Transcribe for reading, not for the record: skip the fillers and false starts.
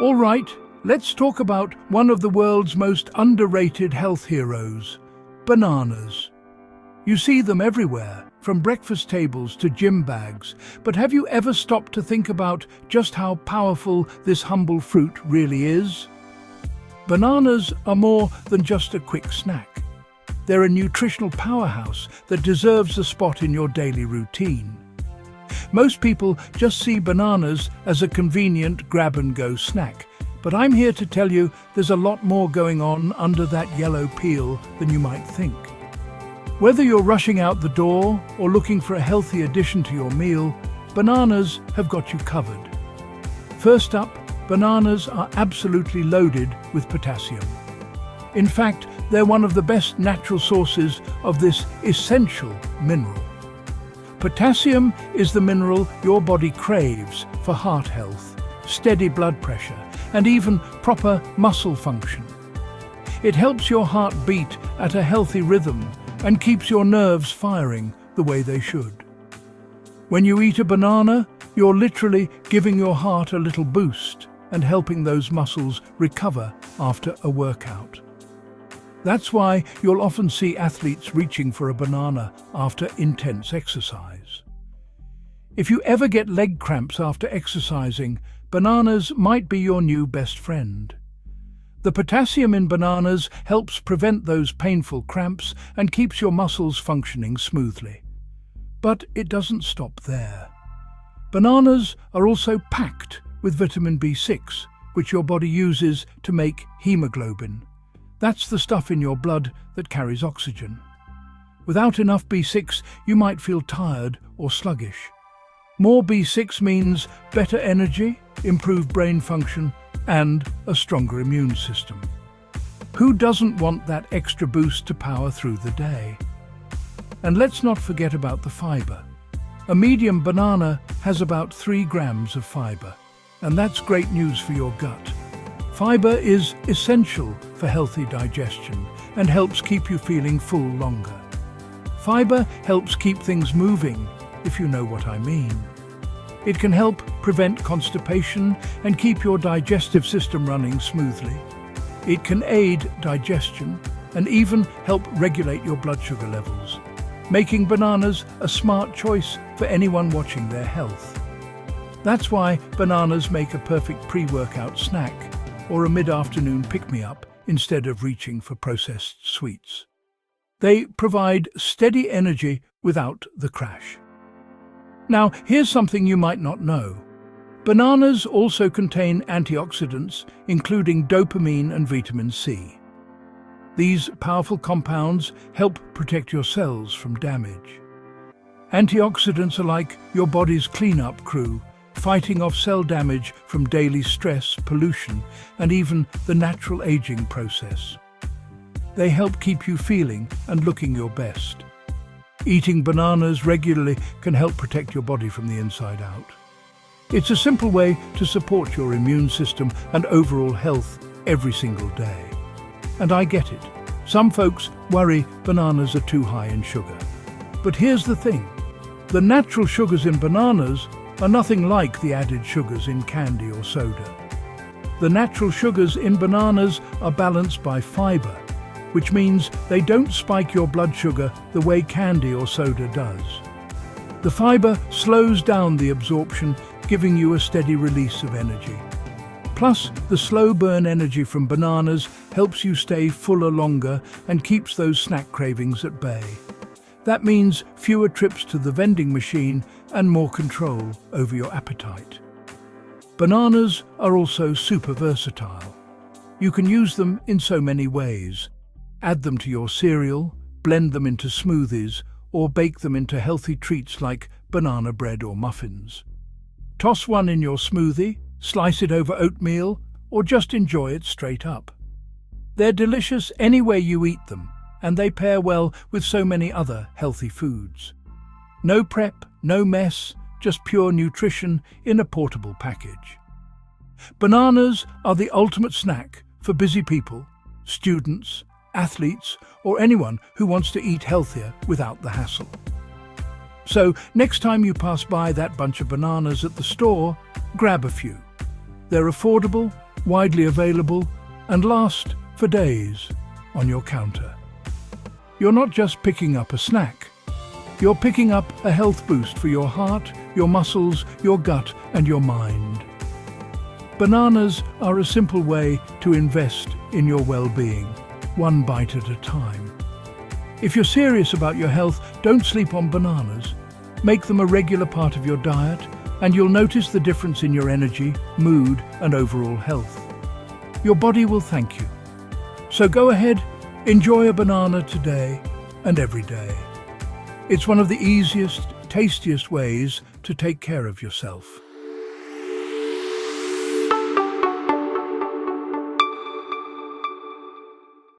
All right, let's talk about one of the world's most underrated health heroes, bananas. You see them everywhere, from breakfast tables to gym bags, but have you ever stopped to think about just how powerful this humble fruit really is? Bananas are more than just a quick snack. They're a nutritional powerhouse that deserves a spot in your daily routine. Most people just see bananas as a convenient grab-and-go snack, but I'm here to tell you there's a lot more going on under that yellow peel than you might think. Whether you're rushing out the door or looking for a healthy addition to your meal, bananas have got you covered. First up, bananas are absolutely loaded with potassium. In fact, they're one of the best natural sources of this essential mineral. Potassium is the mineral your body craves for heart health, steady blood pressure, and even proper muscle function. It helps your heart beat at a healthy rhythm and keeps your nerves firing the way they should. When you eat a banana, you're literally giving your heart a little boost and helping those muscles recover after a workout. That's why you'll often see athletes reaching for a banana after intense exercise. If you ever get leg cramps after exercising, bananas might be your new best friend. The potassium in bananas helps prevent those painful cramps and keeps your muscles functioning smoothly. But it doesn't stop there. Bananas are also packed with vitamin B6, which your body uses to make hemoglobin. That's the stuff in your blood that carries oxygen. Without enough B6, you might feel tired or sluggish. More B6 means better energy, improved brain function, and a stronger immune system. Who doesn't want that extra boost to power through the day? And let's not forget about the fiber. A medium banana has about 3 grams of fiber, and that's great news for your gut. Fiber is essential for healthy digestion and helps keep you feeling full longer. Fiber helps keep things moving, if you know what I mean. It can help prevent constipation and keep your digestive system running smoothly. It can aid digestion and even help regulate your blood sugar levels, making bananas a smart choice for anyone watching their health. That's why bananas make a perfect pre-workout snack or a mid-afternoon pick-me-up instead of reaching for processed sweets. They provide steady energy without the crash. Now, here's something you might not know. Bananas also contain antioxidants, including dopamine and vitamin C. These powerful compounds help protect your cells from damage. Antioxidants are like your body's cleanup crew, fighting off cell damage from daily stress, pollution, and even the natural aging process. They help keep you feeling and looking your best. Eating bananas regularly can help protect your body from the inside out. It's a simple way to support your immune system and overall health every single day. And I get it. Some folks worry bananas are too high in sugar. But here's the thing. The natural sugars in bananas are nothing like the added sugars in candy or soda. The natural sugars in bananas are balanced by fiber, which means they don't spike your blood sugar the way candy or soda does. The fiber slows down the absorption, giving you a steady release of energy. Plus, the slow burn energy from bananas helps you stay fuller longer and keeps those snack cravings at bay. That means fewer trips to the vending machine and more control over your appetite. Bananas are also super versatile. You can use them in so many ways. Add them to your cereal, blend them into smoothies, or bake them into healthy treats like banana bread or muffins. Toss one in your smoothie, slice it over oatmeal, or just enjoy it straight up. They're delicious any way you eat them, and they pair well with so many other healthy foods. No prep, no mess, just pure nutrition in a portable package. Bananas are the ultimate snack for busy people, students, athletes, or anyone who wants to eat healthier without the hassle. So, next time you pass by that bunch of bananas at the store, grab a few. They're affordable, widely available, and last for days on your counter. You're not just picking up a snack. You're picking up a health boost for your heart, your muscles, your gut, and your mind. Bananas are a simple way to invest in your well-being, one bite at a time. If you're serious about your health, don't sleep on bananas. Make them a regular part of your diet, and you'll notice the difference in your energy, mood, and overall health. Your body will thank you. So go ahead, enjoy a banana today and every day. It's one of the easiest, tastiest ways to take care of yourself.